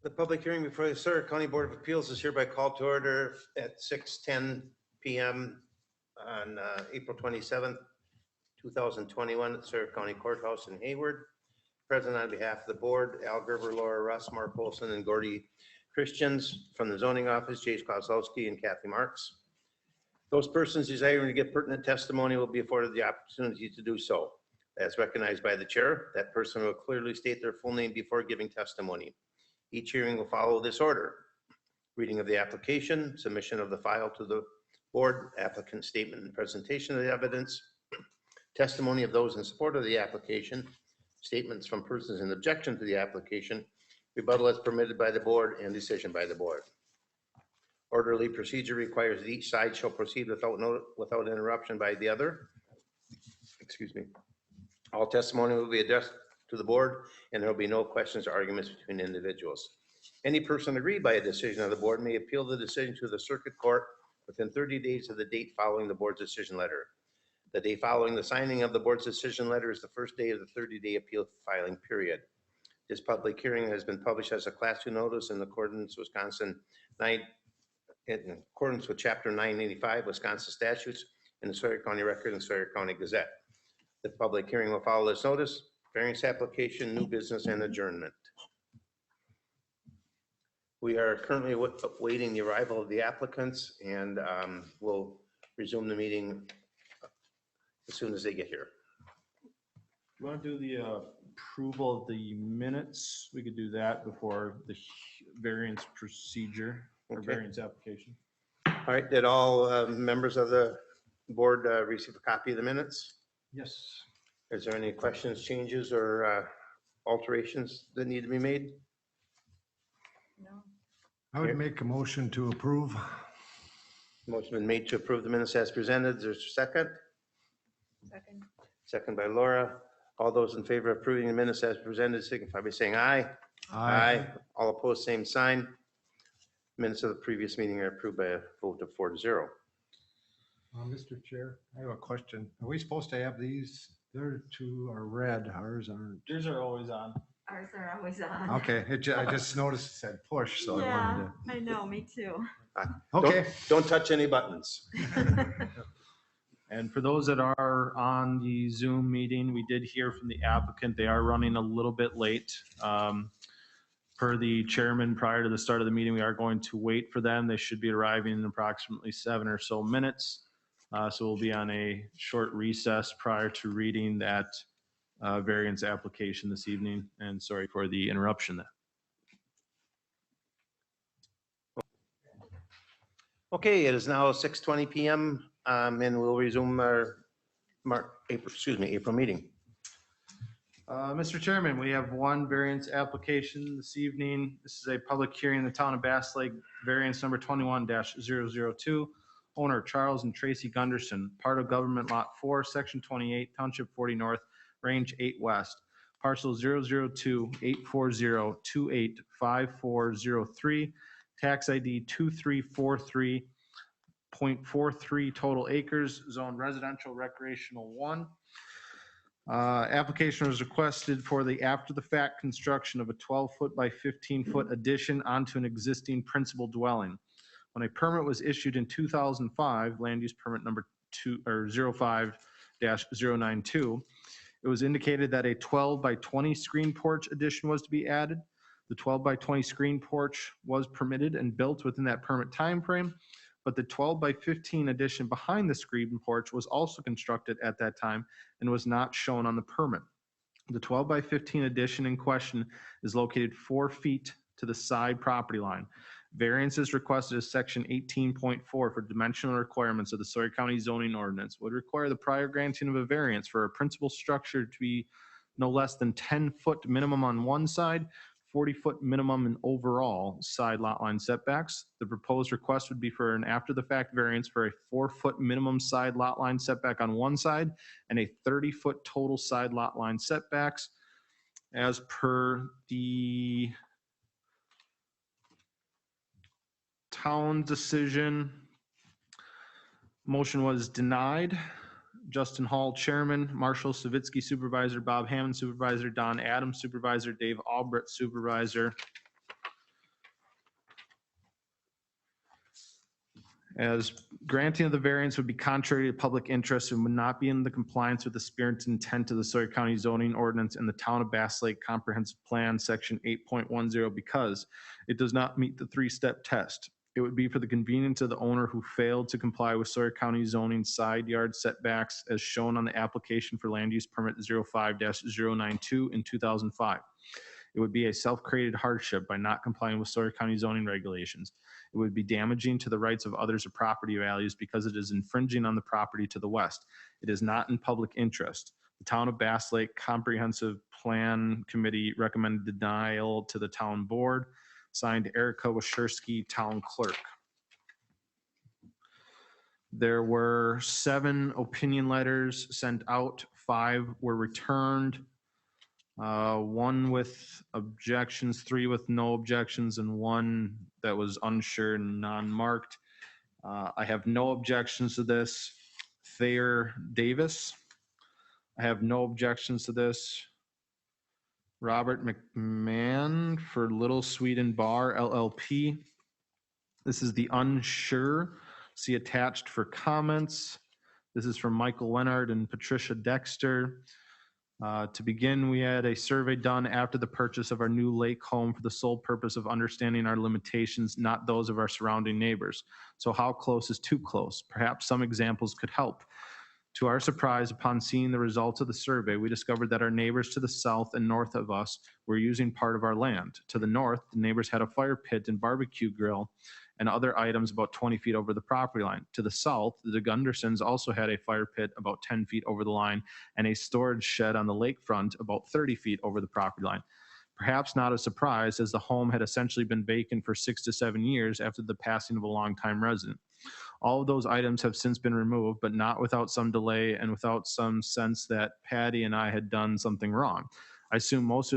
The public hearing before the Sawyer County Board of Appeals is hereby called to order at 6:10 p.m. on April 27th, 2021 at Sawyer County Courthouse in Hayward. Present on behalf of the board, Al Gerber, Laura Russ, Mark Olson, and Gordy Christians. From the zoning office, James Kozlowski and Kathy Marks. Those persons desiring to give pertinent testimony will be afforded the opportunity to do so. As recognized by the chair, that person will clearly state their full name before giving testimony. Each hearing will follow this order: reading of the application, submission of the file to the board, applicant statement and presentation of the evidence, testimony of those in support of the application, statements from persons in objection to the application, rebuttal as permitted by the board, and decision by the board. Orderly procedure requires that each side shall proceed without interruption by the other. Excuse me. All testimony will be addressed to the board, and there will be no questions or arguments between individuals. Any person aggrieved by a decision of the board may appeal the decision to the circuit court within 30 days of the date following the board's decision letter. The day following the signing of the board's decision letter is the first day of the 30-day appeal filing period. This public hearing has been published as a Class 2 notice in accordance with Chapter 985 Wisconsin statutes in the Sawyer County Record and Sawyer County Gazette. The public hearing will follow this notice: variance application, new business, and adjournment. We are currently awaiting the arrival of the applicants, and we'll resume the meeting as soon as they get here. You want to do the approval of the minutes? We could do that before the variance procedure or variance application. All right, did all members of the board receive a copy of the minutes? Yes. Is there any questions, changes, or alterations that need to be made? No. I would make a motion to approve. Motion been made to approve the minutes as presented. There's a second. Second. Second by Laura. All those in favor of approving the minutes as presented signify by saying aye. Aye. All opposed, same sign. Minutes of the previous meeting are approved by a vote of 4-0. Mr. Chair, I have a question. Are we supposed to have these? Their two are red, ours aren't. Yours are always on. Ours are always on. Okay, I just noticed it said push, so I wanted Yeah, I know, me too. to. Okay. Don't touch any buttons. And for those that are on the Zoom meeting, we did hear from the applicant. They are running a little bit late. Per the chairman, prior to the start of the meeting, we are going to wait for them. They should be arriving in approximately 7 or so minutes. So we'll be on a short recess prior to reading that variance application this evening. And sorry for the interruption there. Okay, it is now 6:20 p.m. And we'll resume our April meeting. Mr. Chairman, we have one variance application this evening. This is a public hearing in the town of Bass Lake, variance number 21-002. Owner Charles and Tracy Gunderson, part of government lot 4, section 28, township 40 north, range 8 west, parcel 002-840-285403, tax ID 2343.43, total acres, zone residential recreational 1. Application was requested for the after-the-fact construction of a 12-foot by 15-foot addition onto an existing principal dwelling. When a permit was issued in 2005, land use permit number 05-092, it was indicated that a 12 by 20 screen porch addition was to be added. The 12 by 20 screen porch was permitted and built within that permit timeframe, but the 12 by 15 addition behind the screen porch was also constructed at that time and was not shown on the permit. The 12 by 15 addition in question is located 4 feet to the side property line. Variance is requested as section 18.4 for dimensional requirements of the Sawyer County zoning ordinance would require the prior granting of a variance for a principal structure to be no less than 10-foot minimum on one side, 40-foot minimum in overall side lot line setbacks. The proposed request would be for an after-the-fact variance for a 4-foot minimum side lot line setback on one side and a 30-foot total side lot line setbacks as per the town decision. Motion was denied. Justin Hall, chairman, Marshall Savitsky, supervisor, Bob Hammond, supervisor, Don Adams, supervisor, Dave Albrecht, supervisor. as granting of the variance would be contrary to public interest and would not be in the compliance with the spirit and intent of the Sawyer County zoning ordinance and the Town of Bass Lake Comprehensive Plan, Section 8.10, because it does not meet the three-step test. It would be for the convenience of the owner who failed to comply with Sawyer County zoning side yard setbacks as shown on the application for land use permit 05-092 in 2005. It would be a self-created hardship by not complying with Sawyer County zoning regulations. It would be damaging to the rights of others or property values because it is infringing on the property to the west. It is not in public interest. The Town of Bass Lake Comprehensive Plan Committee recommended denial to the town board. Signed, Erica Waschirsky, Town Clerk. There were 7 opinion letters sent out, 5 were returned. 1 with objections, 3 with no objections, and 1 that was unsure and non-marked. I have no objections to this. Thayer Davis. I have no objections to this. Robert McMahon for Little Sweden Bar LLP. This is the unsure. See attached for comments. This is from Michael Leonard and Patricia Dexter. To begin, we had a survey done after the purchase of our new lake home for the sole purpose of understanding our limitations, not those of our surrounding neighbors. So how close is too close? Perhaps some examples could help. To our surprise, upon seeing the results of the survey, we discovered that our neighbors to the south and north of us were using part of our land. To the north, the neighbors had a fire pit and barbecue grill and other items about 20 feet over the property line. To the south, the Gundersons also had a fire pit about 10 feet over the line and a storage shed on the lakefront about 30 feet over the property line. Perhaps not a surprise, as the home had essentially been vacant for 6 to 7 years after the passing of a longtime resident. All of those items have since been removed, but not without some delay and without some sense that Patty and I had done something wrong. I assume most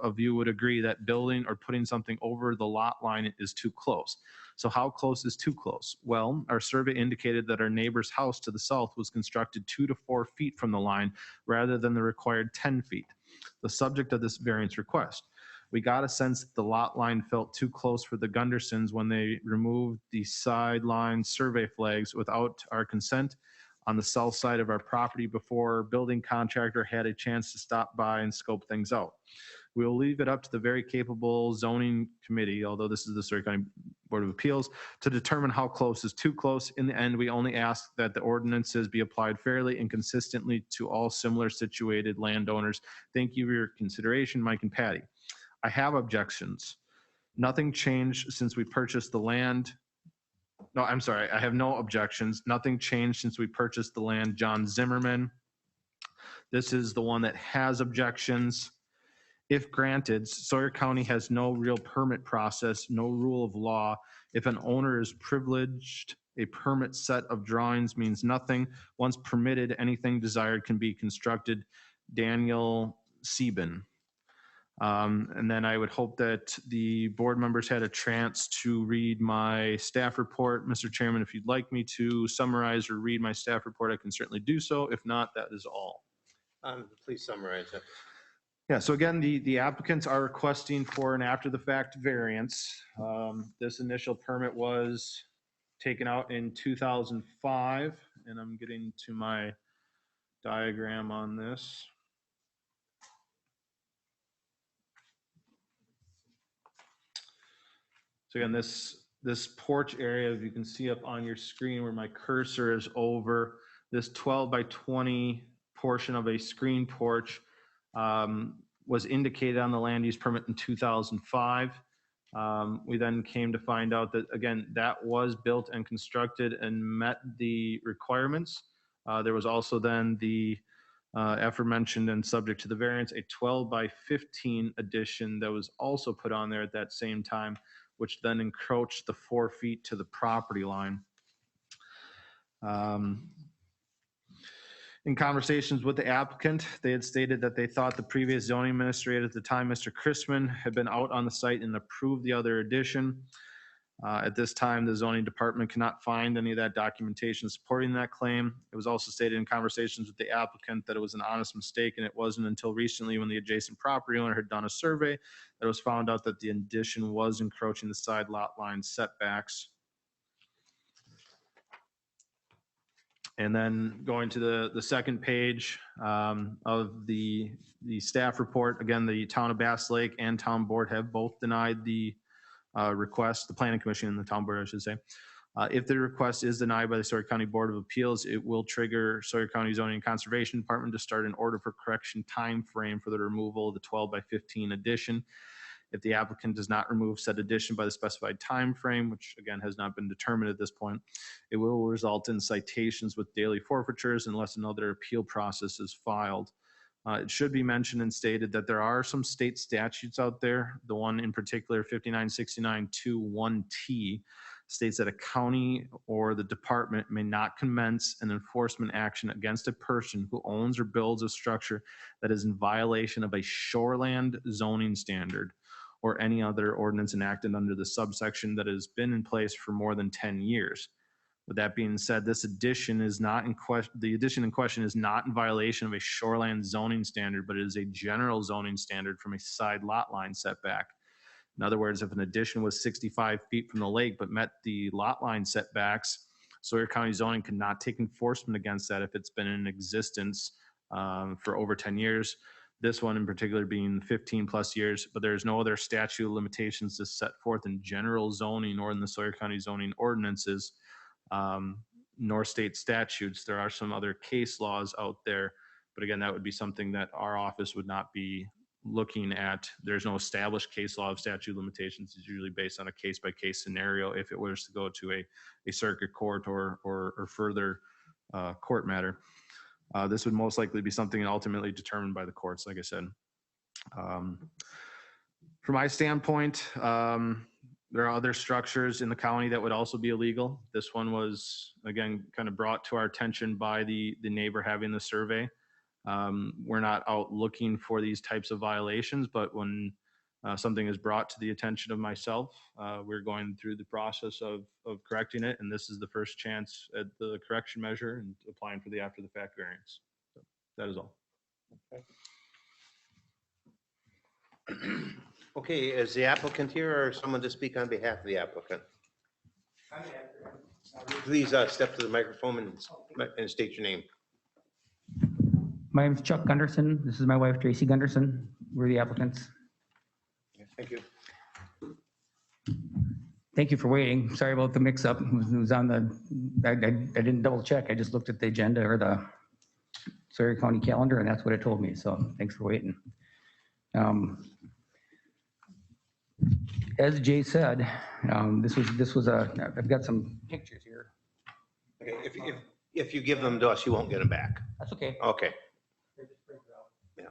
of you would agree that building or putting something over the lot line is too close. So how close is too close? Well, our survey indicated that our neighbor's house to the south was constructed 2 to 4 feet from the line rather than the required 10 feet. The subject of this variance request. We got a sense that the lot line felt too close for the Gundersons when they removed the sideline survey flags without our consent on the south side of our property before building contractor had a chance to stop by and scope things out. We will leave it up to the very capable zoning committee, although this is the Sawyer County Board of Appeals, to determine how close is too close. In the end, we only ask that the ordinances be applied fairly and consistently to all similar situated landowners. Thank you for your consideration, Mike and Patty. I have objections. Nothing changed since we purchased the land. No, I'm sorry, I have no objections. Nothing changed since we purchased the land, John Zimmerman. This is the one that has objections. If granted, Sawyer County has no real permit process, no rule of law. If an owner is privileged, a permit set of drawings means nothing. Once permitted, anything desired can be constructed. Daniel Sieben. And then I would hope that the board members had a chance to read my staff report. Mr. Chairman, if you'd like me to summarize or read my staff report, I can certainly do so. If not, that is all. Please summarize it. Yeah, so again, the applicants are requesting for an after-the-fact variance. This initial permit was taken out in 2005, and I'm getting to my diagram on this. So again, this porch area, as you can see up on your screen where my cursor is over, this 12 by 20 portion of a screen porch was indicated on the land use permit in 2005. We then came to find out that, again, that was built and constructed and met the requirements. There was also then the aforementioned and subject to the variance, a 12 by 15 addition that was also put on there at that same time, which then encroached the 4 feet to the property line. In conversations with the applicant, they had stated that they thought the previous zoning administrator at the time, Mr. Chrisman, had been out on the site and approved the other addition. At this time, the zoning department cannot find any of that documentation supporting that claim. It was also stated in conversations with the applicant that it was an honest mistake, and it wasn't until recently when the adjacent property owner had done a survey that it was found out that the addition was encroaching the side lot line setbacks. And then going to the second page of the staff report, again, the town of Bass Lake and town board have both denied the request, the planning commission and the town board, I should say. If the request is denied by the Sawyer County Board of Appeals, it will trigger Sawyer County Zoning and Conservation Department to start an order for correction time frame for the removal of the 12 by 15 addition. If the applicant does not remove said addition by the specified time frame, which again has not been determined at this point, it will result in citations with daily forfeitures unless another appeal process is filed. It should be mentioned and stated that there are some state statutes out there. The one in particular, 5969-21T, states that a county or the department may not commence an enforcement action against a person who owns or builds a structure that is in violation of a shoreland zoning standard or any other ordinance enacted under the subsection that has been in place for more than 10 years. With that being said, this addition is not in question, the addition in question is not in violation of a shoreland zoning standard, but it is a general zoning standard from a side lot line setback. In other words, if an addition was 65 feet from the lake but met the lot line setbacks, Sawyer County zoning could not take enforcement against that if it's been in existence for over 10 years. This one in particular being 15 plus years, but there's no other statute of limitations to set forth in general zoning or in the Sawyer County zoning ordinances, nor state statutes. There are some other case laws out there, but again, that would be something that our office would not be looking at. There's no established case law of statute of limitations. It's usually based on a case-by-case scenario if it was to go to a circuit court or further court matter. This would most likely be something ultimately determined by the courts, like I said. From my standpoint, there are other structures in the county that would also be illegal. This one was, again, kind of brought to our attention by the neighbor having the survey. We're not out looking for these types of violations, but when something is brought to the attention of myself, we're going through the process of correcting it, and this is the first chance at the correction measure and applying for the after the fact variance. So that is all. Okay, is the applicant here or someone to speak on behalf of the applicant? Please step to the microphone and state your name. My name is Chuck Gunderson. This is my wife, Tracy Gunderson. We're the applicants. Thank you. Thank you for waiting. Sorry about the mix-up. It was on the, I didn't double check. I just looked at the agenda or the Sawyer County calendar, and that's what it told me. So thanks for waiting. As Jay said, this was a, I've got some pictures here. Okay, if you give them to us, you won't get them back. That's okay. Okay. Yeah.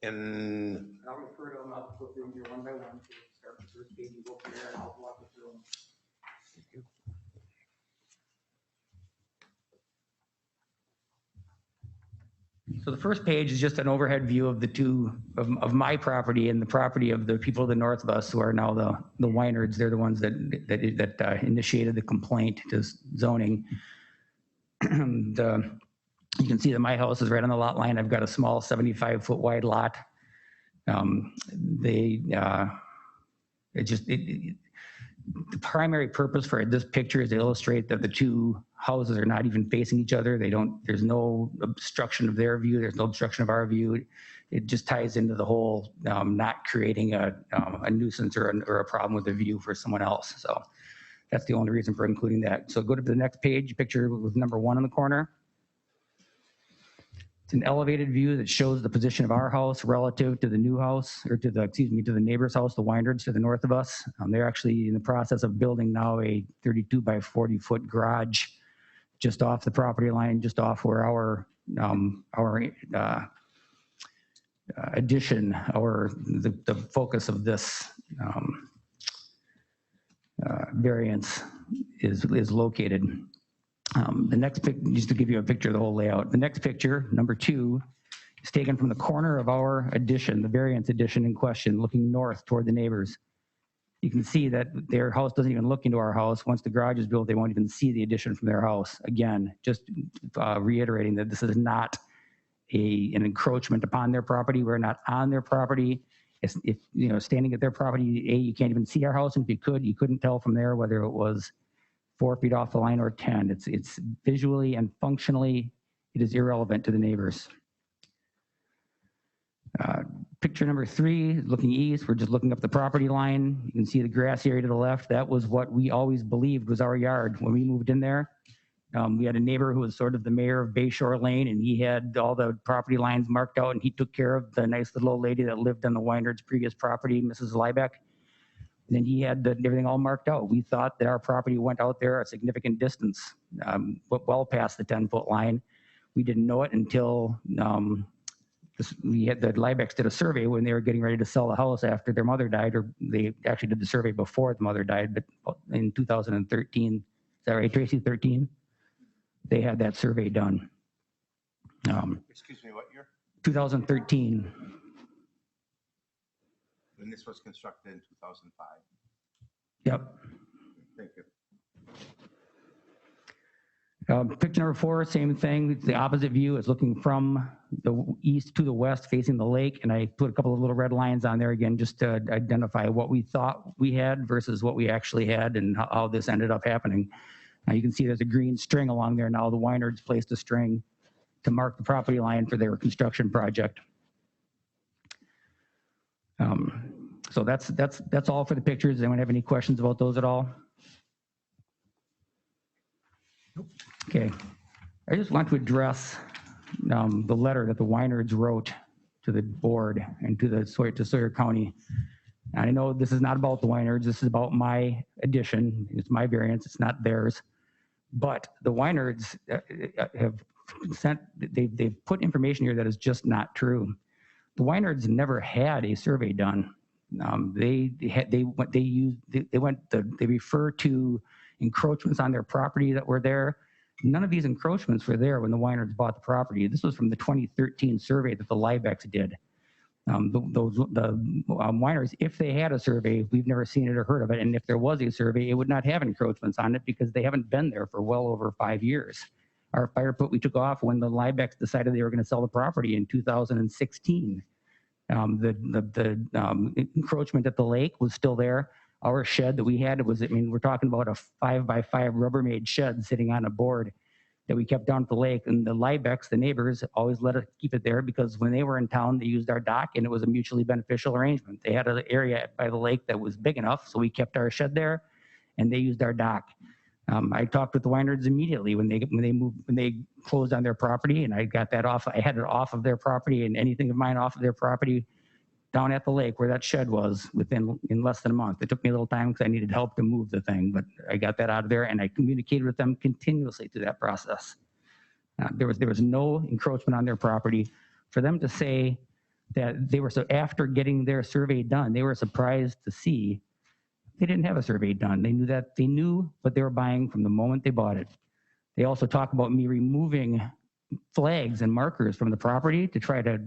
And I'll refer to them. I'll go through them here one by one. Start with the first page and go from there, and I'll walk you through them. So the first page is just an overhead view of the two, of my property and the property of the people to the north of us who are now the Weinards. They're the ones that initiated the complaint to zoning. You can see that my house is right on the lot line. I've got a small 75-foot wide lot. The primary purpose for this picture is to illustrate that the two houses are not even facing each other. There's no obstruction of their view. There's no obstruction of our view. It just ties into the whole not creating a nuisance or a problem with the view for someone else. So that's the only reason for including that. So go to the next page, picture with number 1 in the corner. It's an elevated view that shows the position of our house relative to the new house, or to the neighbor's house, the Weinards to the north of us. They're actually in the process of building now a 32 by 40 foot garage just off the property line, just off where our addition, the focus of this variance is located. The next picture, just to give you a picture of the whole layout, the next picture, number 2, is taken from the corner of our addition, the variance addition in question, looking north toward the neighbors. You can see that their house doesn't even look into our house. Once the garage is built, they won't even see the addition from their house. Again, just reiterating that this is not an encroachment upon their property. We're not on their property. If standing at their property, you can't even see our house, and if you could, you couldn't tell from there whether it was 4 feet off the line or 10. It's visually and functionally, it is irrelevant to the neighbors. Picture number 3, looking east, we're just looking up the property line. You can see the grass area to the left. That was what we always believed was our yard when we moved in there. We had a neighbor who was sort of the mayor of Bayshore Lane, and he had all the property lines marked out, and he took care of the nice little old lady that lived on the Weinerd's previous property, Mrs. Liebeck. And then he had everything all marked out. We thought that our property went out there a significant distance, well past the 10-foot line. We didn't know it until we had the Liebecks did a survey when they were getting ready to sell the house after their mother died, or they actually did the survey before the mother died, but in 2013. Is that right, Tracy? 13? They had that survey done. Excuse me, what year? 2013. And this was constructed in 2005. Yep. Thank you. Picture number 4, same thing. The opposite view is looking from the east to the west, facing the lake. And I put a couple of little red lines on there again, just to identify what we thought we had versus what we actually had and how this ended up happening. Now you can see there's a green string along there now. The Weinerd's placed a string to mark the property line for their construction project. So that's all for the pictures. Does anyone have any questions about those at all? Okay, I just want to address the letter that the Weinerd's wrote to the board and to Sawyer County. And I know this is not about the Weinerd's, this is about my addition. It's my variance, it's not theirs. But the Weinerd's have sent, they've put information here that is just not true. The Weinerd's never had a survey done. They refer to encroachments on their property that were there. None of these encroachments were there when the Weinerd's bought the property. This was from the 2013 survey that the Liebecks did. The Weinerd's, if they had a survey, we've never seen it or heard of it. And if there was a survey, it would not have encroachments on it because they haven't been there for well over 5 years. Our fire pit we took off when the Liebecks decided they were going to sell the property in 2016. The encroachment at the lake was still there. Our shed that we had, we're talking about a 5x5 Rubbermaid shed sitting on a board that we kept down at the lake. And the Liebecks, the neighbors, always let us keep it there because when they were in town, they used our dock and it was a mutually beneficial arrangement. They had an area by the lake that was big enough, so we kept our shed there and they used our dock. I talked with the Weinerd's immediately when they closed on their property, and I got that off. I had it off of their property and anything of mine off of their property down at the lake where that shed was in less than a month. It took me a little time because I needed help to move the thing, but I got that out of there and I communicated with them continuously through that process. There was no encroachment on their property. For them to say that they were, so after getting their survey done, they were surprised to see they didn't have a survey done. They knew what they were buying from the moment they bought it. They also talk about me removing flags and markers from the property to try to,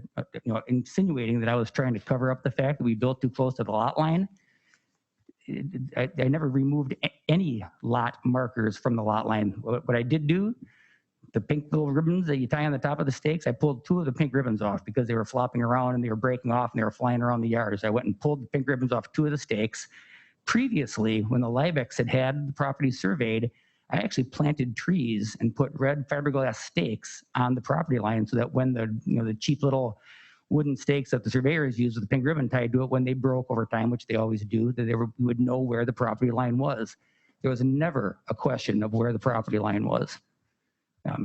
insinuating that I was trying to cover up the fact that we built too close to the lot line. I never removed any lot markers from the lot line. What I did do, the pink little ribbons that you tie on the top of the stakes, I pulled 2 of the pink ribbons off because they were flopping around and they were breaking off and they were flying around the yard. So I went and pulled the pink ribbons off 2 of the stakes. Previously, when the Liebecks had the property surveyed, I actually planted trees and put red fiberglass stakes on the property line so that when the cheap little wooden stakes that the surveyors used with the pink ribbon tied to it, when they broke over time, which they always do, that we would know where the property line was. There was never a question of where the property line was.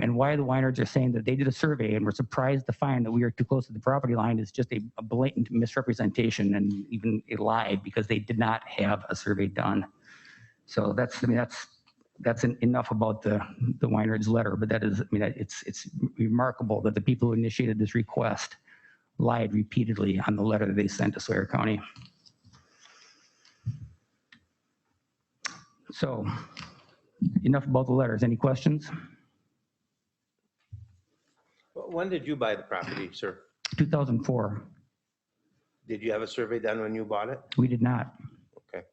And why the Weinerd's are saying that they did a survey and were surprised to find that we are too close to the property line is just a blatant misrepresentation and even a lie because they did not have a survey done. So that's enough about the Weinerd's letter, but it's remarkable that the people who initiated this request lied repeatedly on the letter that they sent to Sawyer County. So enough about the letters. Any questions? When did you buy the property, sir? 2004. Did you have a survey done when you bought it? We did not. Okay.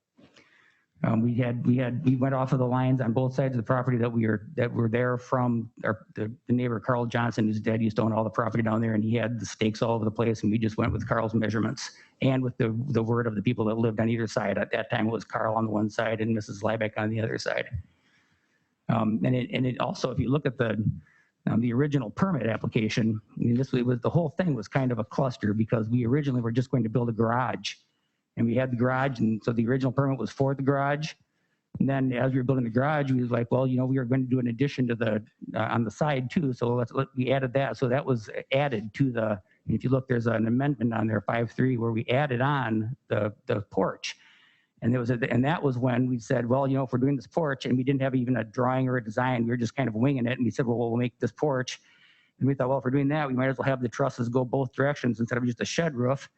We went off of the lines on both sides of the property that were there from the neighbor Carl Johnson, whose dad used to own all the property down there, and he had the stakes all over the place, and we just went with Carl's measurements and with the word of the people that lived on either side. At that time, it was Carl on the one side and Mrs. Liebeck on the other side. And it also, if you look at the original permit application, I mean, the whole thing was kind of a cluster because we originally were just going to build a garage. And we had the garage, and so the original permit was for the garage. And then as we were building the garage, we was like, well, we are going to do an addition to the on the side too. So we added that. So that was added to the. If you look, there's an amendment on there, 5.3, where we added on the porch. And that was when we said, well, if we're doing this porch, and we didn't have even a drawing or a design, we were just kind of winging it. And we said, well, we'll make this porch. And we thought, well, if we're doing that, we might as well have the trusses go both directions instead of just a shed roof.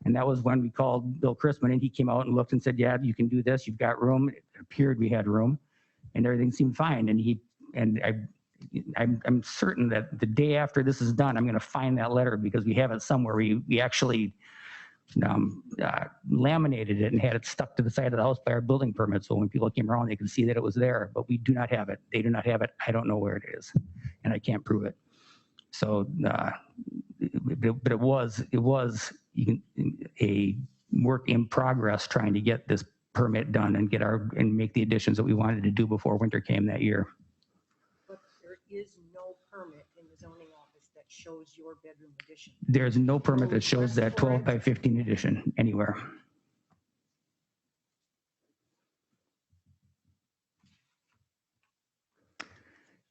And that was when we called Bill Chrisman, and he came out and looked and said, yeah, you can do this. You've got room. It appeared we had room, and everything seemed fine. And I'm certain that the day after this is done, I'm going to find that letter because we have it somewhere. We actually laminated it and had it stuck to the side of the house by our building permit. So when people came around, they could see that it was there, but we do not have it. They do not have it. I don't know where it is, and I can't prove it. So, but it was a work in progress trying to get this permit done and make the additions that we wanted to do before winter came that year. But there is no permit in the zoning office that shows your bedroom addition. There's no permit that shows that 12 by 15 addition anywhere.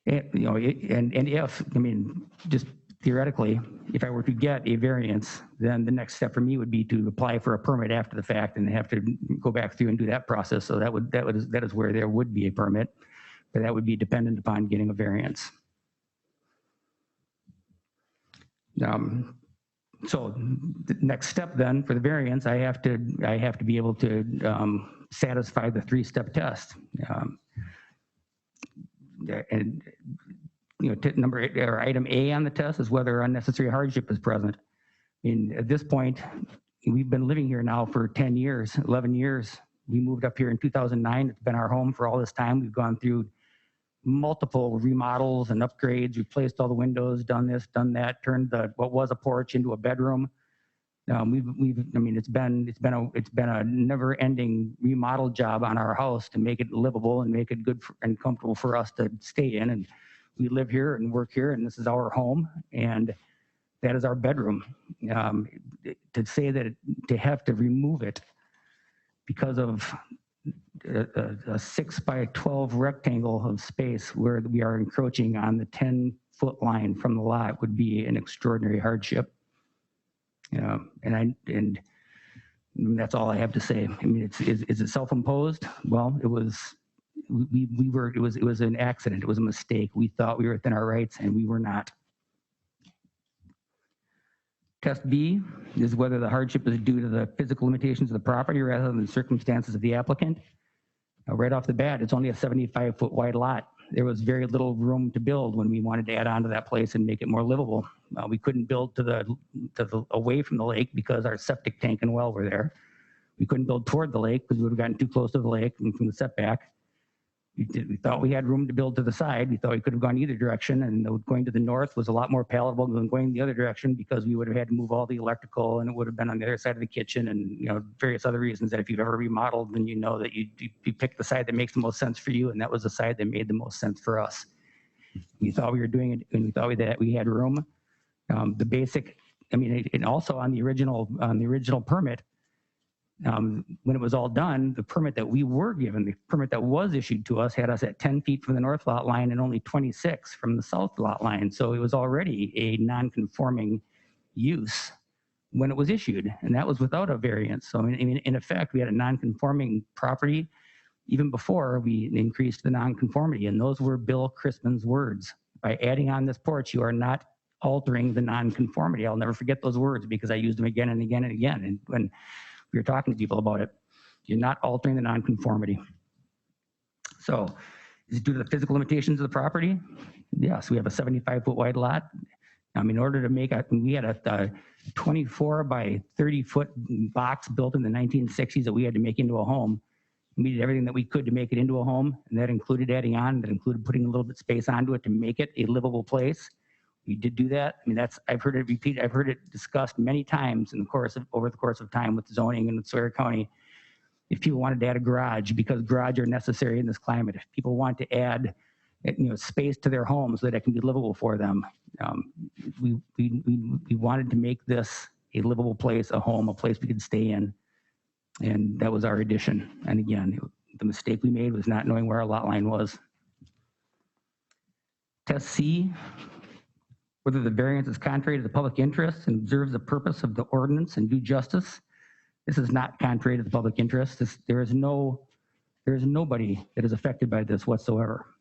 And if, just theoretically, if I were to get a variance, then the next step for me would be to apply for a permit after the fact and have to go back through and do that process. So that is where there would be a permit, but that would be dependent upon getting a variance. So the next step then for the variance, I have to be able to satisfy the 3-step test. And number 8 or item A on the test is whether unnecessary hardship is present. At this point, we've been living here now for 10 years, 11 years. We moved up here in 2009. It's been our home for all this time. We've gone through multiple remodels and upgrades, replaced all the windows, done this, done that, turned what was a porch into a bedroom. It's been a never-ending remodel job on our house to make it livable and make it good and comfortable for us to stay in. And we live here and work here, and this is our home, and that is our bedroom. To say that to have to remove it because of a 6 by 12 rectangle of space where we are encroaching on the 10-foot line from the lot would be an extraordinary hardship. And that's all I have to say. Is it self-imposed? Well, it was an accident. It was a mistake. We thought we were within our rights, and we were not. Test B is whether the hardship is due to the physical limitations of the property rather than the circumstances of the applicant. Right off the bat, it's only a 75-foot wide lot. There was very little room to build when we wanted to add on to that place and make it more livable. We couldn't build to the away from the lake because our septic tank and well were there. We couldn't build toward the lake because we would have gotten too close to the lake and from the setback. We thought we had room to build to the side. We thought we could have gone either direction, and going to the north was a lot more palatable than going the other direction because we would have had to move all the electrical, and it would have been on the other side of the kitchen, and various other reasons that if you've ever remodeled, then you know that you pick the side that makes the most sense for you, and that was the side that made the most sense for us. We thought we were doing it, and we thought that we had room. The basic, and also on the original permit. When it was all done, the permit that we were given, the permit that was issued to us had us at 10 feet from the north lot line and only 26 from the south lot line. So it was already a non-conforming use when it was issued, and that was without a variance. So in effect, we had a non-conforming property even before we increased the non-conformity, and those were Bill Chrisman's words. By adding on this porch, you are not altering the non-conformity. I'll never forget those words because I used them again and again and again. And when we were talking to people about it, you're not altering the nonconformity. So is it due to the physical limitations of the property? Yes, we have a 75-foot wide lot. In order to make we had a 24 by 30-foot box built in the 1960s that we had to make into a home. We did everything that we could to make it into a home, and that included adding on, that included putting a little bit of space onto it to make it a livable place. We did do that. I've heard it repeated. I've heard it discussed many times over the course of time with zoning in Sawyer County. If people wanted to add a garage, because garage are necessary in this climate. If people want to add space to their homes so that it can be livable for them. We wanted to make this a livable place, a home, a place we could stay in. And that was our addition. And again, the mistake we made was not knowing where our lot line was. Test C, whether the variance is contrary to the public interest and observes the purpose of the ordinance and due justice. This is not contrary to the public interest. There is nobody that is affected by this whatsoever,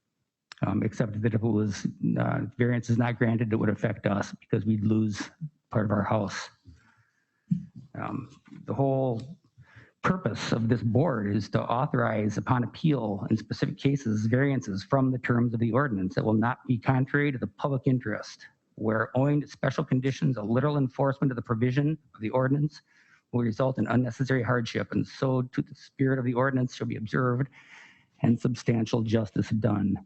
except that if it was variance is not granted, it would affect us because we'd lose part of our house. The whole purpose of this board is to authorize upon appeal in specific cases variances from the terms of the ordinance that will not be contrary to the public interest, where owing to special conditions, a literal enforcement of the provision of the ordinance will result in unnecessary hardship, and so to the spirit of the ordinance shall be observed and substantial justice done.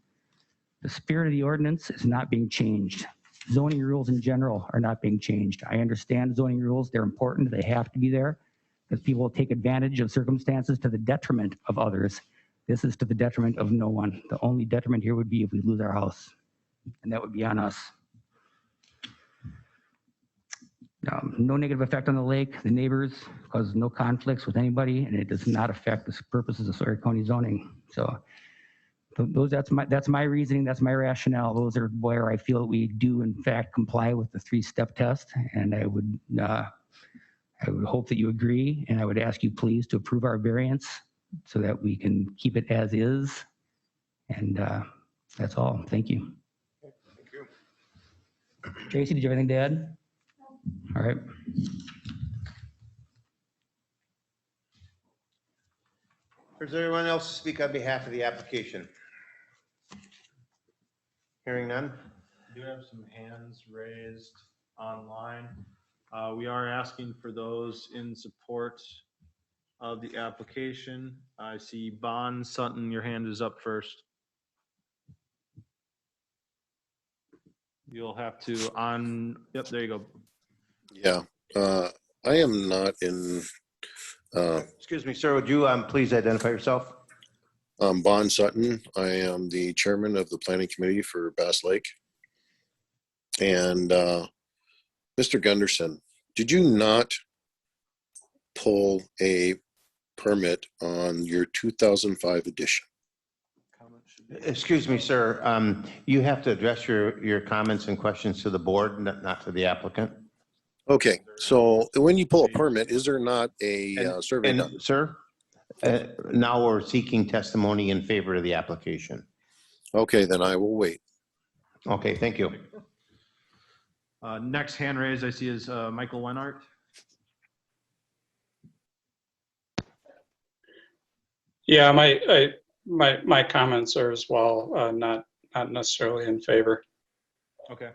The spirit of the ordinance is not being changed. Zoning rules in general are not being changed. I understand zoning rules, they're important, they have to be there, because people will take advantage of circumstances to the detriment of others. This is to the detriment of no one. The only detriment here would be if we lose our house, and that would be on us. No negative effect on the lake, the neighbors, causes no conflicts with anybody, and it does not affect the purposes of Sawyer County zoning. So that's my reasoning, that's my rationale. Those are where I feel we do in fact comply with the 3-step test, and I would hope that you agree, and I would ask you please to approve our variance so that we can keep it as is. And that's all. Thank you. Thank you. Tracy, did you have anything to add? All right. Is there anyone else to speak on behalf of the application? Hearing none? We do have some hands raised online. We are asking for those in support of the application. I see Bon Sutton, your hand is up first. You'll have to yep, there you go. Yeah, I am not in, Excuse me, sir, would you please identify yourself? Bon Sutton. I am the chairman of the planning committee for Bass Lake. And Mr. Gunderson, did you not pull a permit on your 2005 edition? Excuse me, sir, you have to address your comments and questions to the board, not to the applicant. Okay, so when you pull a permit, is there not a survey done? Sir, now we're seeking testimony in favor of the application. Okay, then I will wait. Okay, thank you. Next hand raised I see is Michael Wenart. Yeah, my comments are as well, not necessarily in favor. Okay.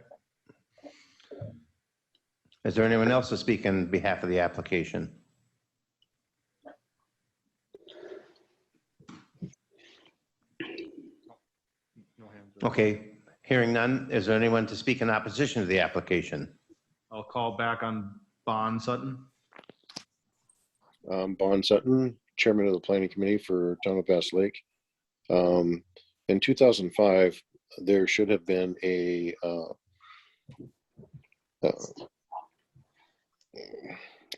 Is there anyone else to speak on behalf of the application? No hands raised. Okay, hearing none, is there anyone to speak in opposition to the application? I'll call back on Bon Sutton. Bon Sutton, chairman of the planning committee for Town of Bass Lake. In 2005, there should have been a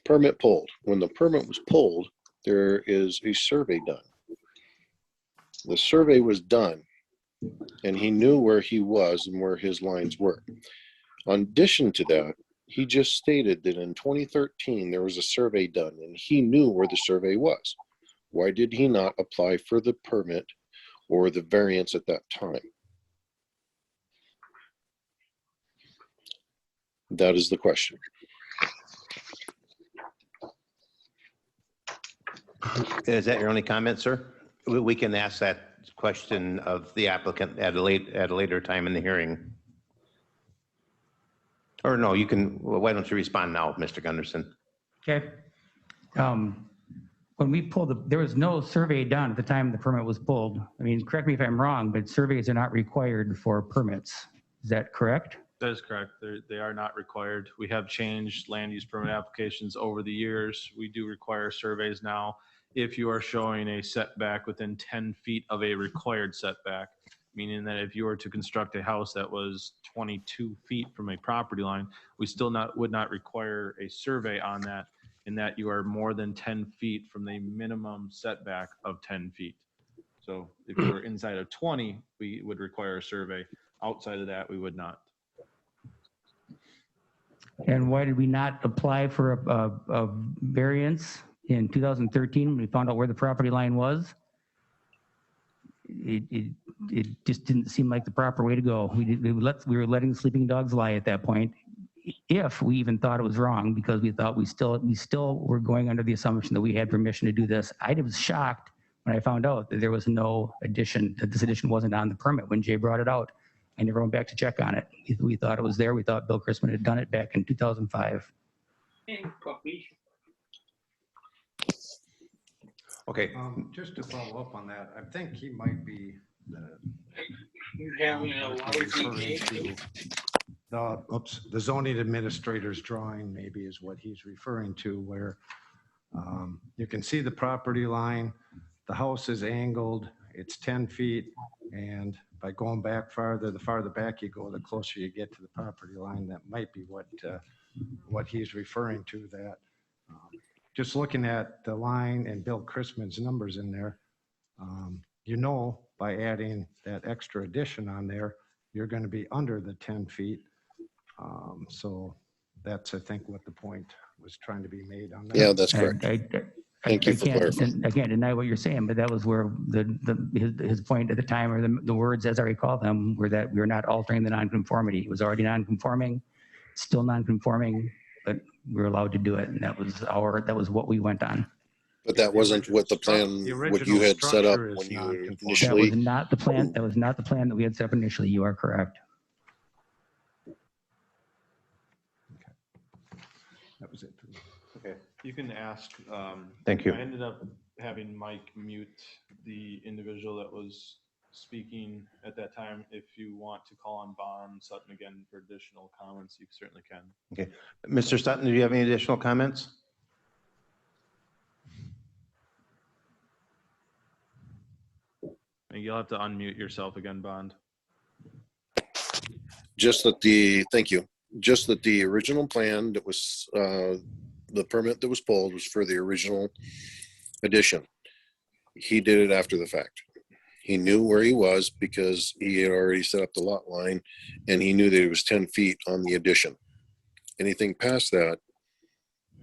permit pulled. When the permit was pulled, there is a survey done. The survey was done, and he knew where he was and where his lines were. In addition to that, he just stated that in 2013, there was a survey done, and he knew where the survey was. Why did he not apply for the permit or the variance at that time? That is the question. Is that your only comment, sir? We can ask that question of the applicant at a later time in the hearing. Or no, you can, well, why don't you respond now, Mr. Gunderson? Okay. When we pulled there was no survey done at the time the permit was pulled. I mean, correct me if I'm wrong, but surveys are not required for permits. Is that correct? That is correct. They are not required. We have changed land use permit applications over the years. We do require surveys now if you are showing a setback within 10 feet of a required setback, meaning that if you were to construct a house that was 22 feet from a property line, we still would not require a survey on that, in that you are more than 10 feet from the minimum setback of 10 feet. So if you were inside of 20, we would require a survey. Outside of that, we would not. And why did we not apply for a variance in 2013 when we found out where the property line was? It just didn't seem like the proper way to go. We were letting sleeping dogs lie at that point, if we even thought it was wrong, because we thought we still were going under the assumption that we had permission to do this. I was shocked when I found out that there was no addition, that this addition wasn't on the permit when Jay brought it out. I never went back to check on it. We thought it was there. We thought Bill Chrisman had done it back in 2005. Okay, Just to follow up on that, I think he might be the zoning administrator's drawing maybe is what he's referring to, where you can see the property line, the house is angled, it's 10 feet, and by going back farther, the farther back you go, the closer you get to the property line. That might be what he's referring to, that just looking at the line and Bill Chrisman's numbers in there, by adding that extra addition on there, you're going to be under the 10 feet. So that's, I think, what the point was trying to be made on that. Yeah, that's correct. Thank you for clarifying. I can't deny what you're saying, but that was where his point at the time, or the words as I recall them, were that we were not altering the nonconformity. It was already nonconforming, still nonconforming, but we were allowed to do it, and that was what we went on. But that wasn't what the plan, what you had set up when you initially. That was not the plan. That was not the plan that we had set up initially. You are correct. That was it for me. Okay, you can ask. Thank you. I ended up having Mike mute the individual that was speaking at that time. If you want to call on Bond Sutton again for additional comments, you certainly can. okay. Mr. Sutton, do you have any additional comments? And you'll have to unmute yourself again, Bond. Thank you. Just that the original plan that was, the permit that was pulled was for the original addition. He did it after the fact. He knew where he was because he had already set up the lot line, and he knew that it was 10 feet on the addition. Anything past that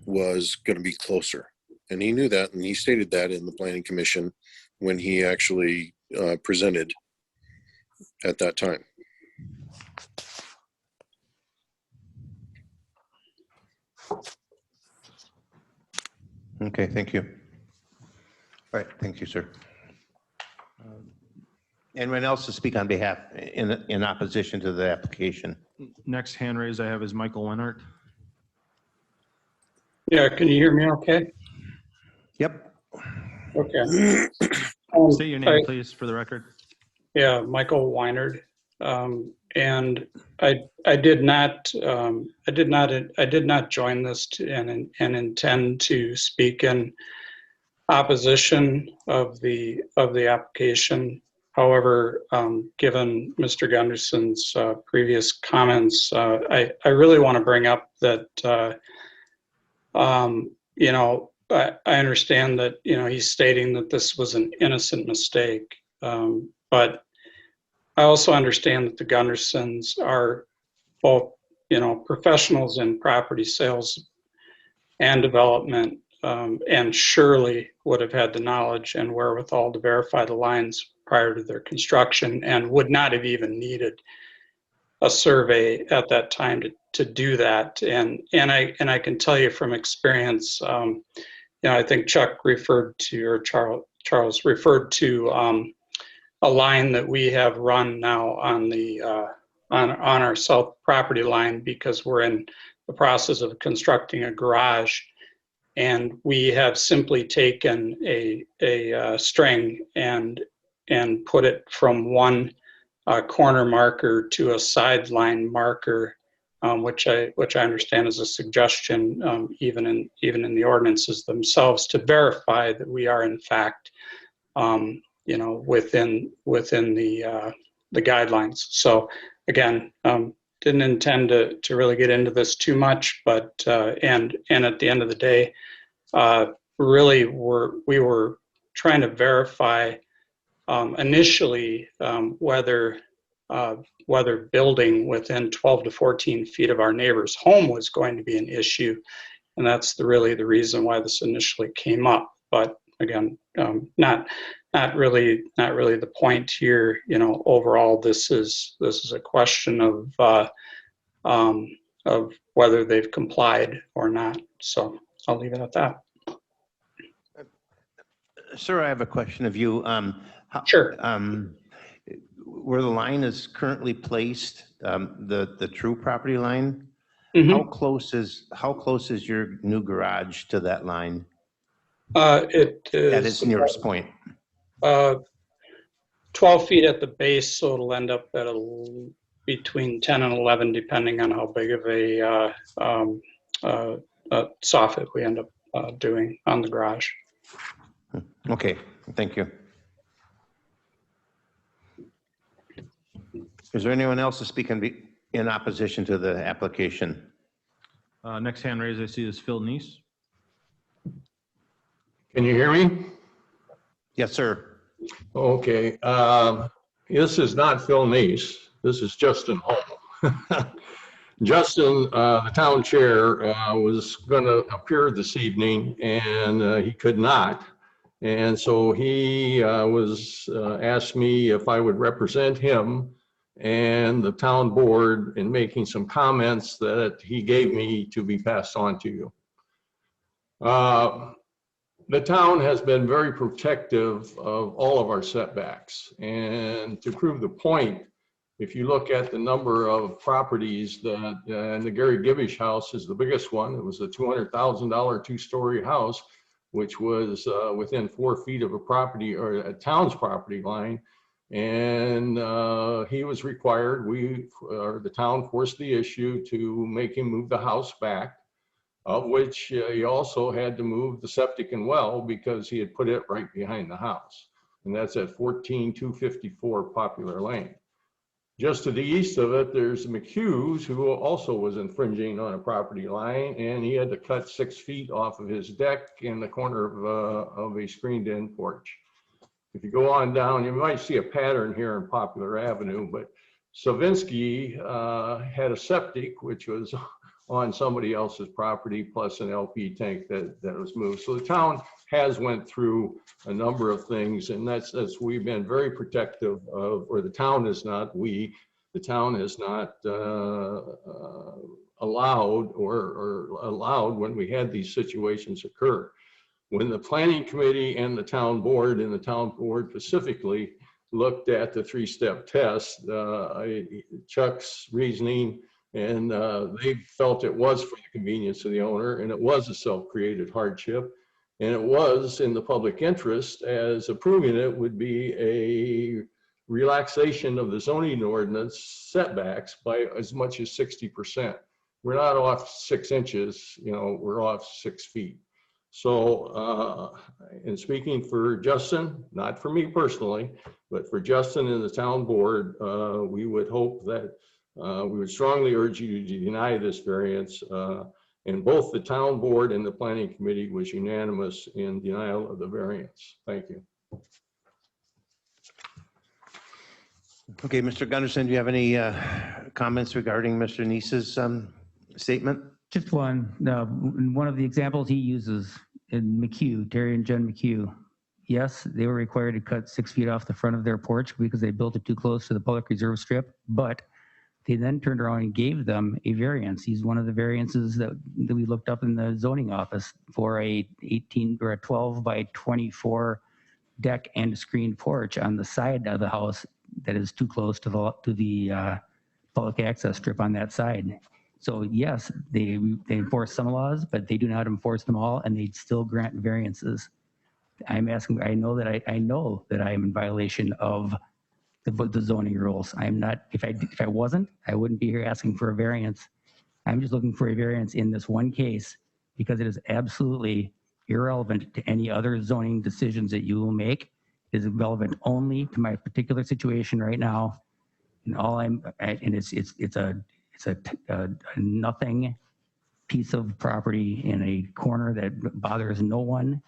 was going to be closer. And he knew that, and he stated that in the planning commission when he actually presented at that time. Okay, thank you. All right, thank you, sir. Anyone else to speak on behalf, in opposition to the application? Next hand raise I have is Michael Leonard. Yeah, can you hear me okay? Yep. Okay. State your name, please, for the record. Yeah, Michael Weinert. And I did not join this and intend to speak in opposition of the application. However, given Mr. Gunderson's previous comments, I really want to bring up that I understand that he's stating that this was an innocent mistake, but I also understand that the Gundersons are both, professionals in property sales and development, and surely would have had the knowledge and wherewithal to verify the lines prior to their construction, and would not have even needed a survey at that time to do that. And I can tell you from experience, I think Chuck referred to, or Charles referred to, a line that we have run now on the on our south property line, because we're in the process of constructing a garage, and we have simply taken a string and put it from one corner marker to a sideline marker, which I understand is a suggestion even in the ordinances themselves, to verify that we are in fact within the guidelines. So again, didn't intend to really get into this too much, but and at the end of the day, really we were trying to verify initially whether building within 12 to 14 feet of our neighbor's home was going to be an issue, and that's really the reason why this initially came up. But again, not really the point here. You know, overall, this is a question of whether they've complied or not. So I'll leave it at that. Sir, I have a question of you. Sure. Where the line is currently placed, the true property line, Mhm. how close is your new garage to that line It at is its nearest point? 12 feet at the base, so it'll end up at between 10 and 11, depending on how big of a soffit we end up doing on the garage. Okay, thank you. Is there anyone else to speak in opposition to the application? Next hand raised I see is Phil Neese. Can you hear me? Yes, sir. Okay. This is not Phil Neese. This is Justin Holm. Justin, the town chair, was going to appear this evening, and he could not. And so he asked me if I would represent him and the town board in making some comments that he gave me to be passed on to you. The town has been very protective of all of our setbacks. And to prove the point, if you look at the number of properties that, and the Gary Gibbish house is the biggest one. It was a $200,000 two-story house, which was within 4 feet of a property or a town's property line. And he was required, the town forced the issue to make him move the house back, of which he also had to move the septic and well because he had put it right behind the house. And that's at 14254 Popular Lane. Just to the east of it, there's McHugh's, who also was infringing on a property line, and he had to cut 6 feet off of his deck in the corner of a screened-in porch. If you go on down, you might see a pattern here in Popular Avenue, but Savinsky had a septic, which was on somebody else's property, plus an LP tank that was moved. So the town has went through a number of things, and that's we've been very protective of, or the town is not, the town has not allowed when we had these situations occur. When the planning committee and the town board, and the town board specifically, looked at the three-step test, Chuck's reasoning, and they felt it was for the convenience of the owner, and it was a self-created hardship, and it was in the public interest, as approving it would be a relaxation of the zoning ordinance setbacks by as much as 60%. We're not off 6 inches, we're off 6 feet. So, in speaking for Justin, not for me personally, but for Justin and the town board, we would hope that we would strongly urge you to deny this variance. And both the town board and the planning committee was unanimous in denial of the variance. Thank you. Okay, Mr. Gunderson, do you have any comments regarding Mr. Neese's statement? Just one. One of the examples he uses in McHugh, Terry and Jen McHugh. Yes, they were required to cut 6 feet off the front of their porch because they built it too close to the public reserve strip, but they then turned around and gave them a variance. He's one of the variances that we looked up in the zoning office for a 18 or a 12 by 24 deck and a screened porch on the side of the house that is too close to the public access strip on that side. So yes, they enforce some laws, but they do not enforce them all, and they still grant variances. I'm asking. I know that I am in violation of the zoning rules. I'm not. If I wasn't, I wouldn't be here asking for a variance. I'm just looking for a variance in this one case because it is absolutely irrelevant to any other zoning decisions that you will make. It is relevant only to my particular situation right now. And it's a nothing piece of property in a corner that bothers no one.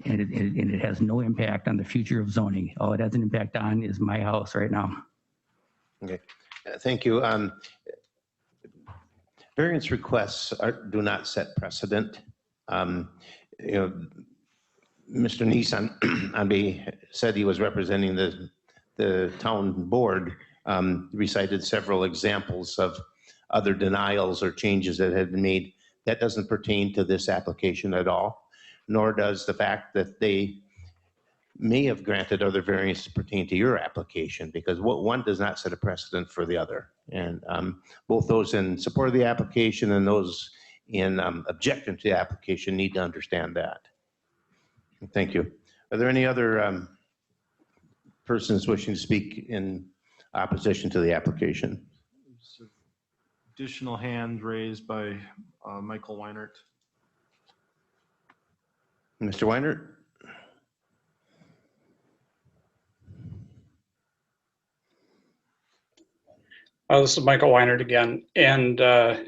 And it has no impact on the future of zoning. All it has an impact on is my house right now. Okay, thank you. Variance requests do not set precedent. You know, Mr. Neese said he was representing the town board, recited several examples of other denials or changes that had been made. That doesn't pertain to this application at all, nor does the fact that they may have granted other variances pertain to your application, because one does not set a precedent for the other. And both those in support of the application and those in objection to the application need to understand that. Thank you. Are there any other persons wishing to speak in opposition to the application? Additional hand raised by Michael Weinert. Mr. Weinert? This is Michael Weinert again, and I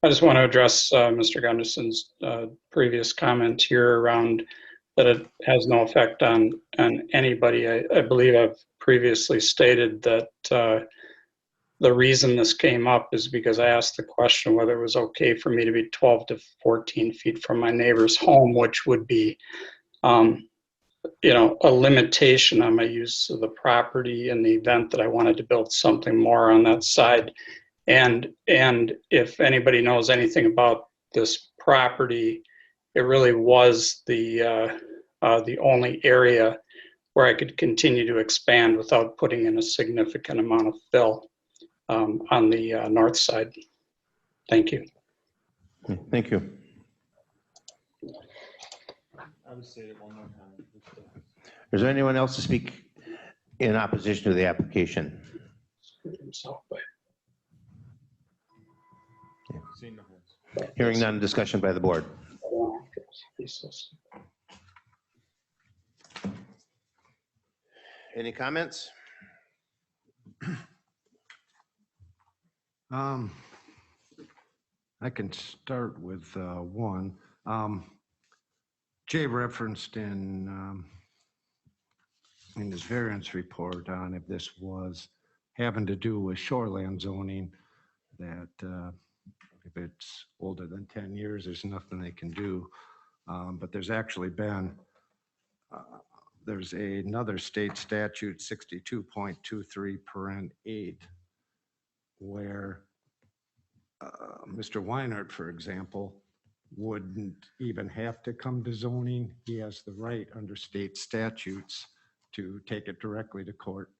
just want to address Mr. Gunderson's previous comment here around that it has no effect on anybody. I believe I've previously stated that the reason this came up is because I asked the question whether it was okay for me to be 12 to 14 feet from my neighbor's home, which would be a limitation on my use of the property in the event that I wanted to build something more on that side. And if anybody knows anything about this property, it really was the only area where I could continue to expand without putting in a significant amount of fill on the north side. Thank you. Thank you. I would say it one more time. Is there anyone else to speak in opposition to the application? Seeing no hands. Hearing none, discussion by the board. Any comments? I can start with one. Jay referenced in his variance report on if this was having to do with shoreland zoning, that if it's older than 10 years, there's nothing they can do. But there's actually been, there's another state statute, 62.23(8), where Mr. Weinert, for example, wouldn't even have to come to zoning. He has the right under state statutes to take it directly to court.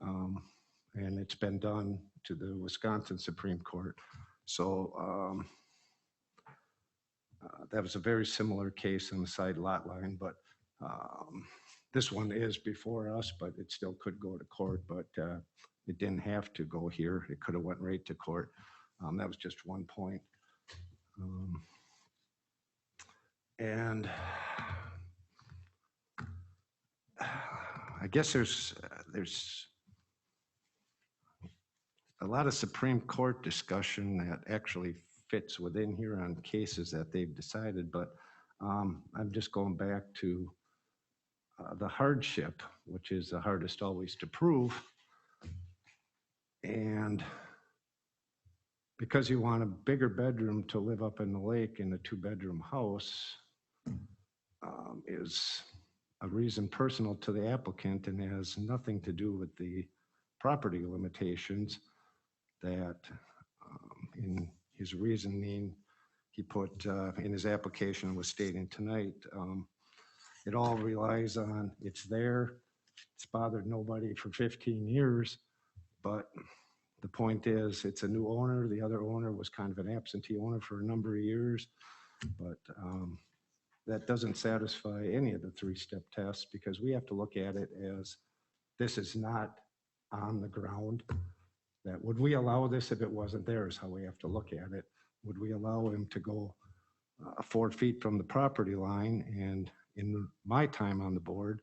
And it's been done to the Wisconsin Supreme Court. So that was a very similar case on the side lot line, but this one is before us, but it still could go to court, but it didn't have to go here. It could have went right to court. That was just one point. And I guess there's a lot of Supreme Court discussion that actually fits within here on cases that they've decided, but I'm just going back to the hardship, which is the hardest always to prove. And because you want a bigger bedroom to live up in the lake in a 2-bedroom house is a reason personal to the applicant and has nothing to do with the property limitations that in his reasoning he put in his application was stating tonight. It all relies on it's there. It's bothered nobody for 15 years, but the point is it's a new owner. The other owner was kind of an absentee owner for a number of years, but that doesn't satisfy any of the 3-step tests because we have to look at it as this is not on the ground. That would we allow this if it wasn't there is how we have to look at it. Would we allow him to go 4 feet from the property line? And in my time on the board,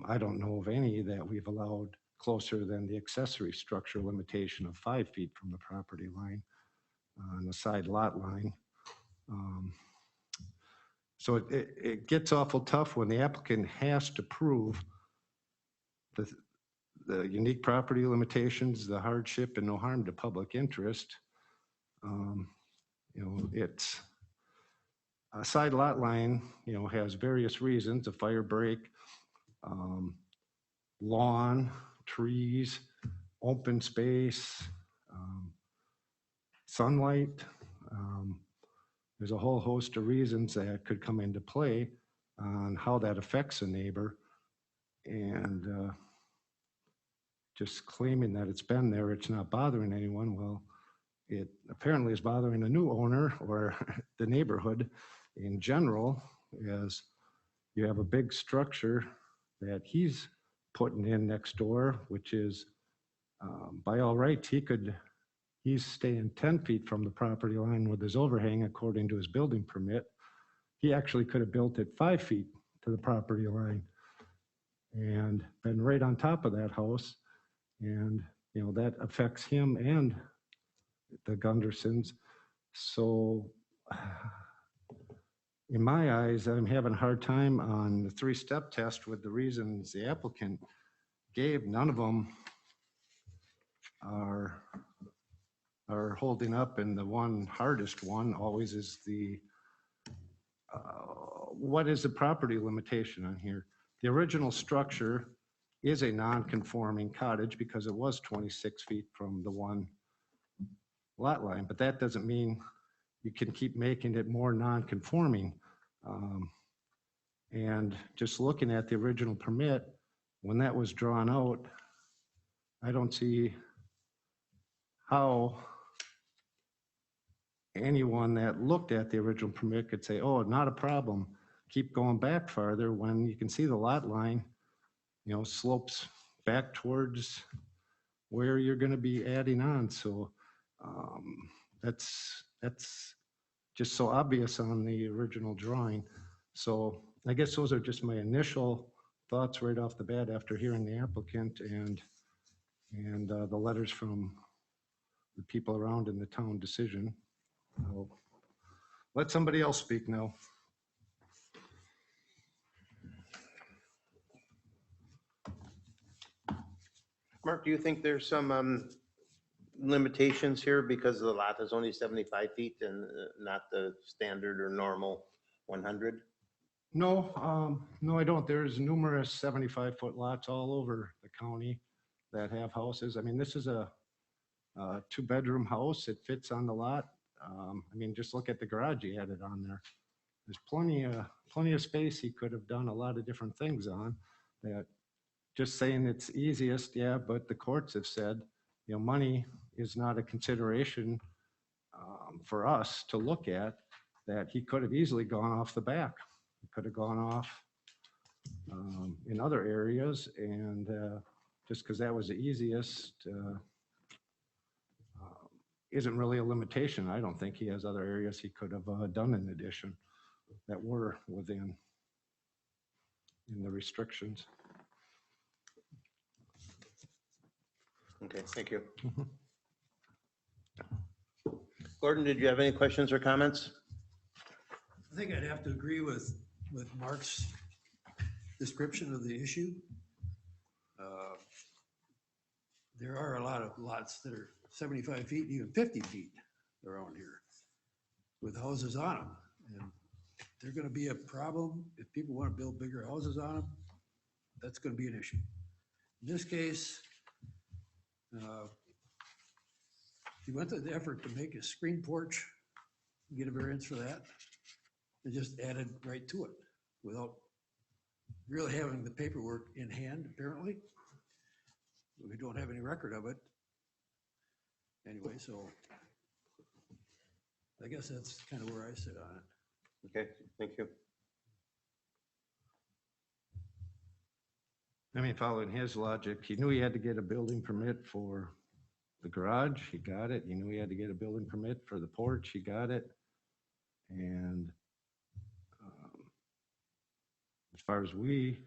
I don't know of any that we've allowed closer than the accessory structure limitation of 5 feet from the property line on the side lot line. So it gets awful tough when the applicant has to prove the unique property limitations, the hardship, and no harm to public interest. It's a side lot line, has various reasons: a fire break, lawn, trees, open space, sunlight. There's a whole host of reasons that could come into play on how that affects a neighbor. And just claiming that it's been there, it's not bothering anyone, well, it apparently is bothering a new owner or the neighborhood in general, as you have a big structure that he's putting in next door, which is by all rights, he's staying 10 feet from the property line with his overhang according to his building permit. He actually could have built it 5 feet to the property line and been right on top of that house. And, that affects him and the Gundersons. So in my eyes, I'm having a hard time on the 3-step test with the reasons the applicant gave. None of them are holding up, and the one hardest one always is what is the property limitation on here? The original structure is a non-conforming cottage because it was 26 feet from the one lot line, but that doesn't mean you can keep making it more non-conforming. And just looking at the original permit, when that was drawn out, I don't see how anyone that looked at the original permit could say, oh, not a problem, keep going back farther, when you can see the lot line, slopes back towards where you're going to be adding on. So that's just so obvious on the original drawing. So I guess those are just my initial thoughts right off the bat after hearing the applicant and the letters from the people around in the town decision. I'll let somebody else speak now. Mark, do you think there's some limitations here because the lot is only 75 feet and not the standard or normal 100? No, no, I don't. There's numerous 75-foot lots all over the county that have houses. I mean, this is a 2-bedroom house. It fits on the lot. Just look at the garage he added on there. There's plenty of space he could have done a lot of different things on. That just saying it's easiest, yeah, but the courts have said, money is not a consideration for us to look at, that he could have easily gone off the back. He could have gone off in other areas, and just because that was the easiest isn't really a limitation. I don't think he has other areas he could have done in addition that were within the restrictions. Okay, thank you. Gordon, did you have any questions or comments? I think I'd have to agree with Mark's description of the issue. There are a lot of lots that are 75 feet, even 50 feet around here with houses on them. And they're going to be a problem if people want to build bigger houses on them. That's going to be an issue. In this case, he went to the effort to make a screen porch, get a variance for that, and just added right to it without really having the paperwork in hand, apparently. We don't have any record of it. Anyway, so I guess that's kind of where I sit on it. Okay, thank you. Following his logic, he knew he had to get a building permit for the garage. He got it. He knew he had to get a building permit for the porch. He got it. And as far as we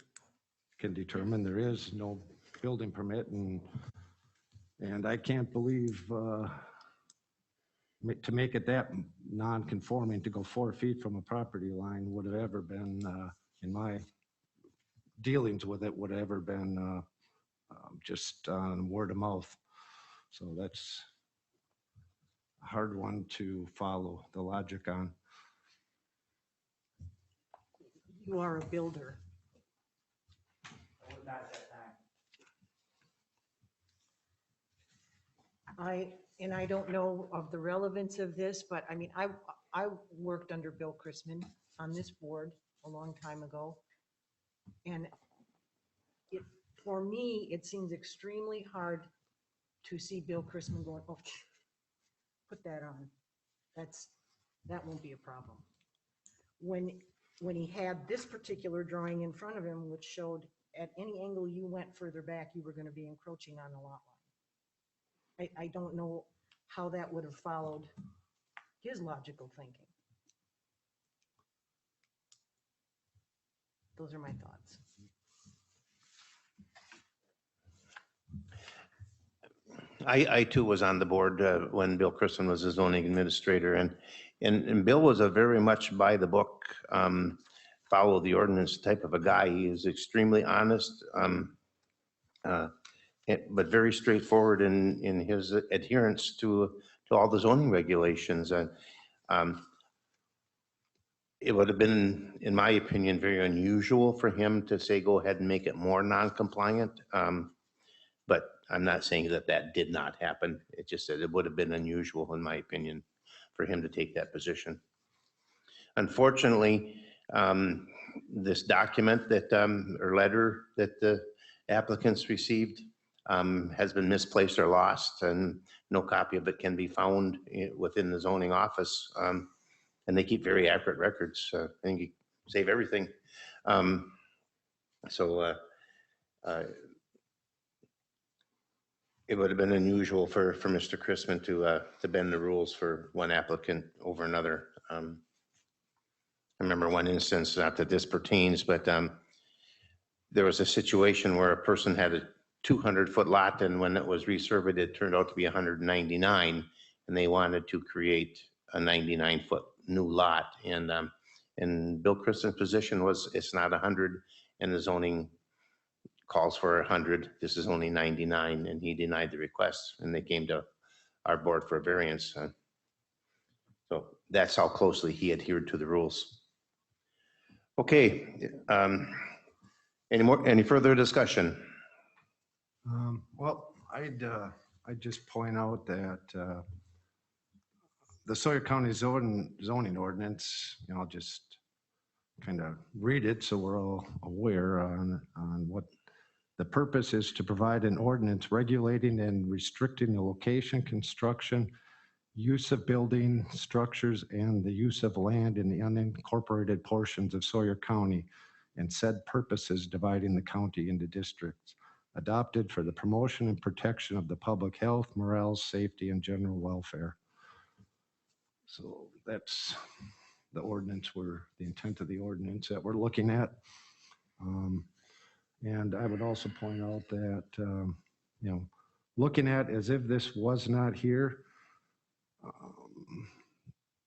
can determine, there is no building permit, and I can't believe to make it that non-conforming, to go 4 feet from a property line would have ever been, in my dealings with it, would have ever been just on word of mouth. So that's a hard one to follow the logic on. You are a builder. I don't know of the relevance of this, but I mean, I worked under Bill Chrisman on this board a long time ago. And for me, it seems extremely hard to see Bill Chrisman going, oh, put that on. That won't be a problem. When he had this particular drawing in front of him, which showed at any angle you went further back, you were going to be encroaching on the lot line. I don't know how that would have followed his logical thinking. Those are my thoughts. I too was on the board when Bill Chrisman was the zoning administrator, and Bill was a very much by the book, follow the ordinance type of a guy. He is extremely honest, but very straightforward in his adherence to all the zoning regulations. It would have been, in my opinion, very unusual for him to say, go ahead and make it more non-compliant. But I'm not saying that did not happen. It just said it would have been unusual, in my opinion, for him to take that position. Unfortunately, this document that, or letter that the applicants received has been misplaced or lost, and no copy of it can be found within the zoning office. And they keep very accurate records. I think you save everything. It would have been unusual for Mr. Chrisman to bend the rules for one applicant over another. I remember one instance, not that this pertains, but there was a situation where a person had a 200-foot lot, and when it was resurveyed, it turned out to be 199, and they wanted to create a 99-foot new lot. And Bill Chrisman's position was, it's not 100, and the zoning calls for 100. This is only 99, and he denied the request, and they came to our board for a variance. So that's how closely he adhered to the rules. Okay, any further discussion? Well, I'd just point out that the Sawyer County zoning ordinance, I'll just kind of read it so we're all aware on what the purpose is: to provide an ordinance regulating and restricting the location, construction, use of building structures, and the use of land in the unincorporated portions of Sawyer County, and said purposes dividing the county into districts, adopted for the promotion and protection of the public health, morale, safety, and general welfare. So that's the ordinance, the intent of the ordinance that we're looking at. And I would also point out that, looking at as if this was not here,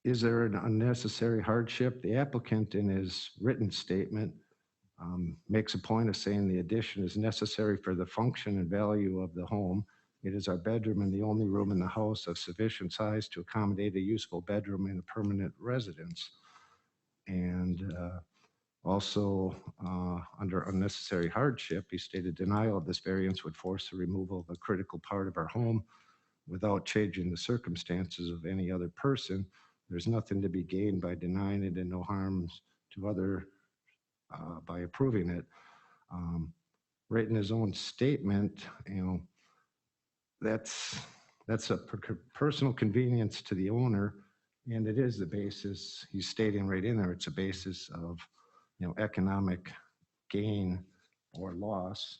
is there an unnecessary hardship? The applicant in his written statement makes a point of saying the addition is necessary for the function and value of the home. It is our bedroom and the only room in the house of sufficient size to accommodate a useful bedroom in a permanent residence. And also, under unnecessary hardship, he stated denial of this variance would force the removal of a critical part of our home without changing the circumstances of any other person. There's nothing to be gained by denying it, and no harms to other by approving it. Right in his own statement, that's a personal convenience to the owner, and it is the basis. He's stating right in there, it's a basis of economic gain or loss.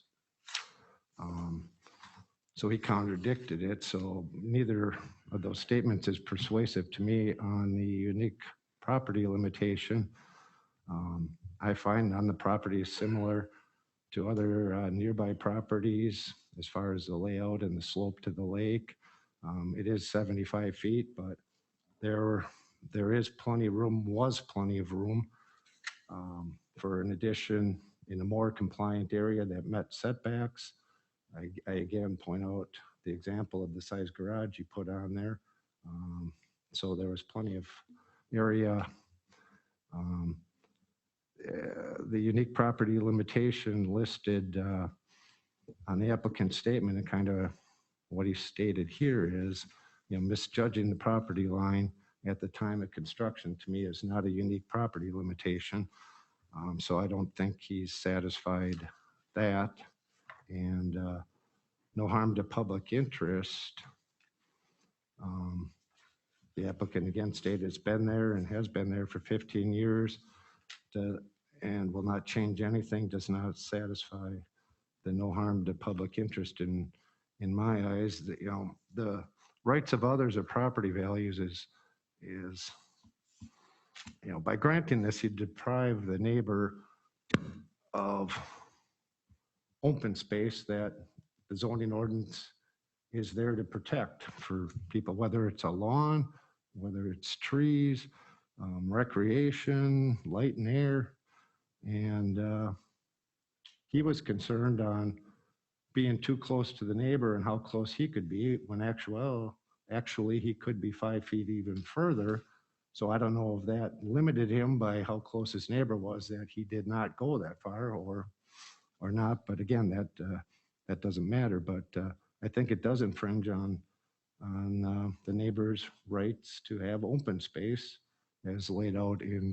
So he contradicted it. So neither of those statements is persuasive to me on the unique property limitation. I find on the property is similar to other nearby properties as far as the layout and the slope to the lake. It is 75 feet, but there is plenty of room, was plenty of room for an addition in a more compliant area that met setbacks. I again point out the example of the size garage you put on there. So there was plenty of area. The unique property limitation listed on the applicant's statement, and kind of what he stated here is, misjudging the property line at the time of construction to me is not a unique property limitation. So I don't think he's satisfied that. And no harm to public interest. The applicant again stated it's been there and has been there for 15 years and will not change anything, does not satisfy the no harm to public interest in my eyes. The rights of others or property values is by granting this, you deprive the neighbor of open space that the zoning ordinance is there to protect for people, whether it's a lawn, whether it's trees, recreation, light and air. And he was concerned on being too close to the neighbor and how close he could be, when actually he could be 5 feet even further. So I don't know if that limited him by how close his neighbor was, that he did not go that far or not. But again, that doesn't matter. But I think it does infringe on the neighbor's rights to have open space as laid out in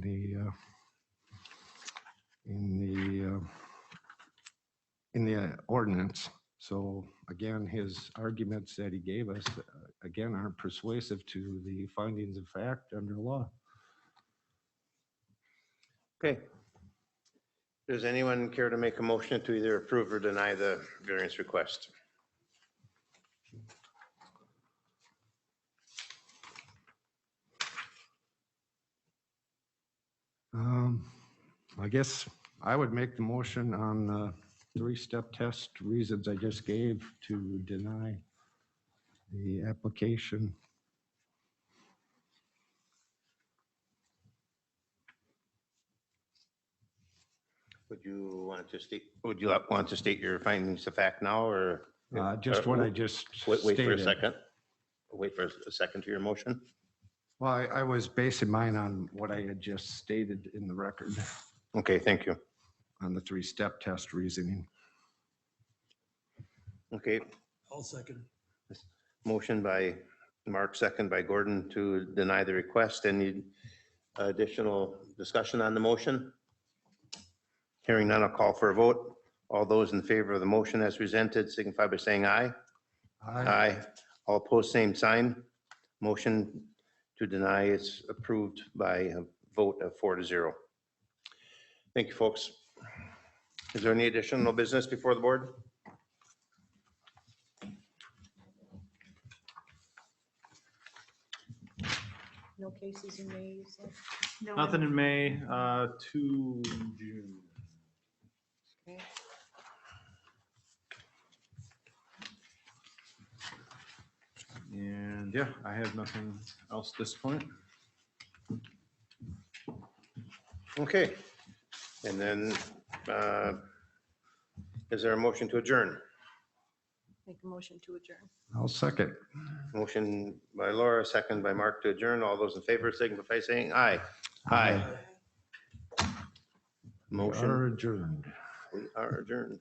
the ordinance. So again, his arguments that he gave us, again, aren't persuasive to the findings of fact under law. Okay. Does anyone care to make a motion to either approve or deny the variance request? I guess I would make the motion on the 3-step test reasons I just gave to deny the application. Would you want to state your findings of fact now, or? Just what I just Wait for a stated. second. Wait for a second to your motion. Well, I was basing mine on what I had just stated in the record Okay, thank you. on the 3-step test reasoning. Okay, I'll second. motion by Mark, second by Gordon to deny the request. Any additional discussion on the motion? Hearing none, I'll call for a vote. All those in favor of the motion as presented signify by saying aye. Aye. All opposed, same sign. Motion to deny is approved by a vote of 4-0. Thank you, folks. Is there any additional business before the board? No cases in May, you said? No, Nothing in May, 2 June. Okay. And yeah, I have nothing else at this point. Okay. And then, is there a motion to adjourn? Make a motion to adjourn. I'll second. Motion by Laura, second by Mark to adjourn. All those in favor signify by saying aye. Aye. We Motion, are adjourned. we are adjourned.